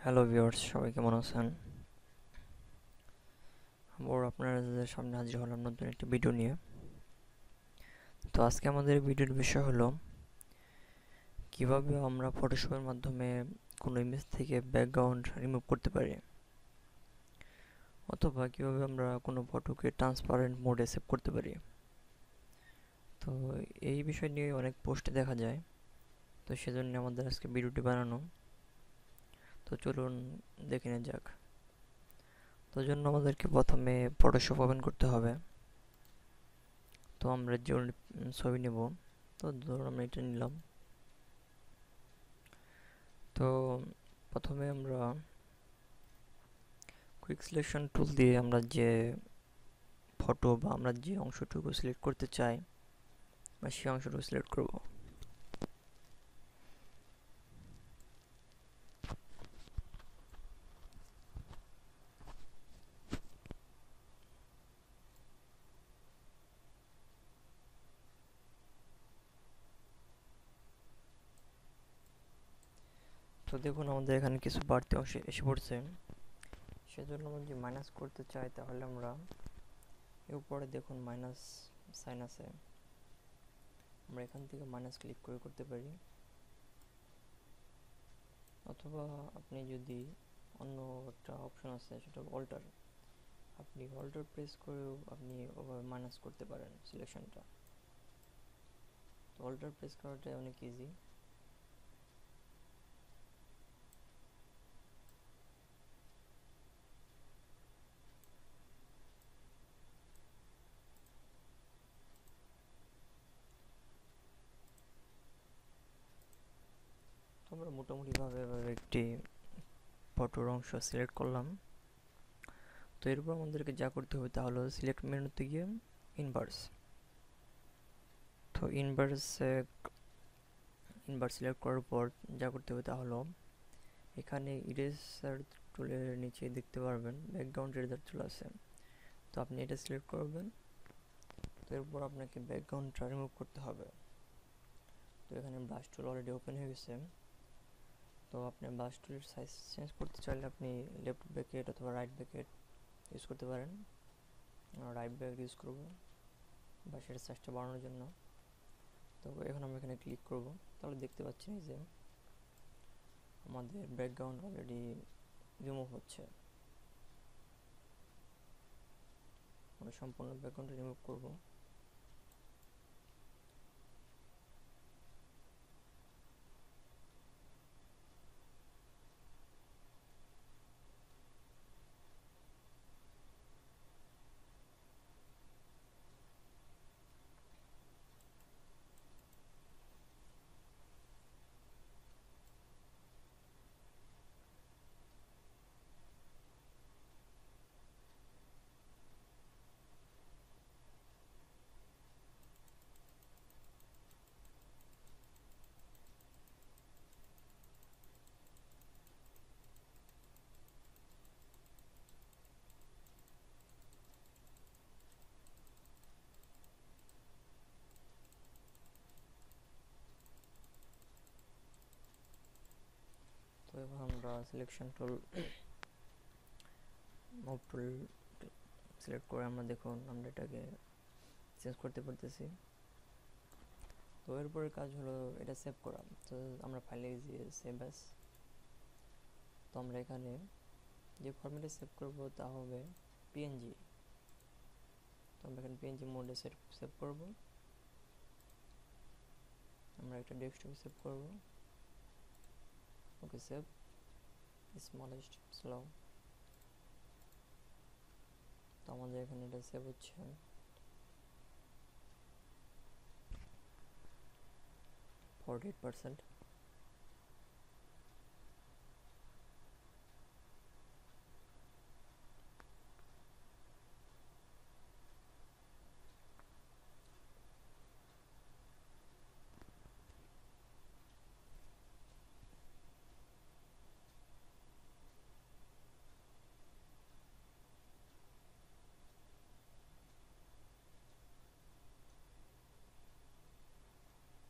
Hello viewers, সবাই কেমন আছেন? আবার আপনাদের সামনে হাজির হলাম নতুন একটি ভিডিও নিয়ে। তো আজকে আমাদের ভিডিওর বিষয় হলো কিভাবে আমরা ফটোশপের মাধ্যমে কোনো ইমেজ থেকে ব্যাকগ্রাউন্ড রিমুভ করতে পারি, অথবা কিভাবে আমরা কোনো ফটোকে ট্রান্সপারেন্ট মোডে সেভ করতে পারি। তো এই বিষয় নিয়ে অনেক পোস্টে দেখা যায়, তো সেজন্য আমাদের আজকে ভিডিওটি বানানো। তো চলুন দেখে নেওয়া যাক। তো জন্য আমাদেরকে প্রথমে ফটোশপ ওপেন করতে হবে। তো আমরা যে ছবি নেব, তো ধরুন আমরা এটা নিলাম। তো প্রথমে আমরা কুইক সিলেকশন টুল দিয়ে আমরা যে ফটো বা আমরা যে অংশটুকু সিলেক্ট করতে চাই বা সেই অংশটুকু সিলেক্ট করব। তো দেখুন আমাদের এখানে কিছু বাড়তি অংশ এসে পড়ছে। সেজন্য আমরা যদি মাইনাস করতে চাই তাহলে আমরা এর উপরে দেখুন মাইনাস সাইন আছে, আমরা এখান থেকে মাইনাস ক্লিক করে করতে পারি। অথবা আপনি যদি অন্য একটা অপশন আছে, সেটা অল্টার, আপনি অল্টার প্রেস করেও আপনি ওভাবে মাইনাস করতে পারেন সিলেকশনটা। তো অল্টার প্রেস করাটা অনেক ইজি। তো আমরা মোটামুটিভাবে এভাবে একটি ফটোর অংশ সিলেক্ট করলাম। তো এরপর আমাদেরকে যা করতে হবে তা হলো সিলেক্ট মেনুতে গিয়ে ইনভার্স। তো ইনভার্স সিলেক্ট করার পর যা করতে হবে তা হলো এখানে ইরেজার টুলের নিচে দেখতে পারবেন ব্যাকগ্রাউন্ড ইরেজার টুল আছে। তো আপনি এটা সিলেক্ট করবেন। তো এরপর আপনাকে ব্যাকগ্রাউন্ডটা রিমুভ করতে হবে। তো এখানে ব্রাশ টুল অলরেডি ওপেন হয়ে গেছে। তো আপনি ব্রাশ টুলের সাইজ চেঞ্জ করতে চাইলে আপনি লেফট ব্র্যাকেট অথবা রাইট ব্র্যাকেট ইউজ করতে পারেন। রাইট ব্র্যাকেট ইউজ করব বা সেটা সাইজটা বাড়ানোর জন্য। তো এখন আমরা এখানে ক্লিক করব, তাহলে দেখতে পাচ্ছেন যে আমাদের ব্যাকগ্রাউন্ড অলরেডি রিমুভ হচ্ছে। আমরা সম্পূর্ণ ব্যাকগ্রাউন্ডটা রিমুভ করব। তো এবার আমরা selection tool move tool select করে আমরা দেখুন আমরা এটাকে চেঞ্জ করতে পারতেছি। তো এরপরের কাজ হলো এটা সেভ করা। তো আমরা ফাইলে গিয়ে সেভ অ্যাজ। তো আমরা এখানে যে ফরম্যাটে সেভ করব তা হবে পিএনজি। তো আমরা এখানে পিএনজি মোডে সেভ করব। আমরা একটা ডেস্কটপে সেভ করব। ওকে, সেভ স্মলেস্ট স্লো। তো আমাদের এখানে এটা সেভ হচ্ছে 48%।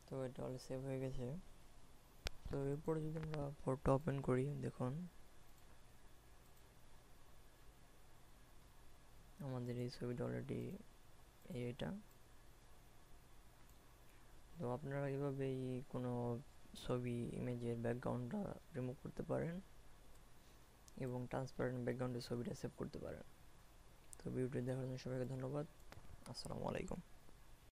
তো এটা অলরেডি সেভ হয়ে গেছে। তো এরপরে যদি আমরা ফটো ওপেন করি, দেখুন আমাদের এই ছবিটা অলরেডি এইটা। তো আপনারা এইভাবেই কোনো ছবি ইমেজের ব্যাকগ্রাউন্ডটা রিমুভ করতে পারেন এবং ট্রান্সপারেন্ট ব্যাকগ্রাউন্ডের ছবিটা সেভ করতে পারেন। তো ভিডিওটি দেখার জন্য সবাইকে ধন্যবাদ। আসসালামু আলাইকুম।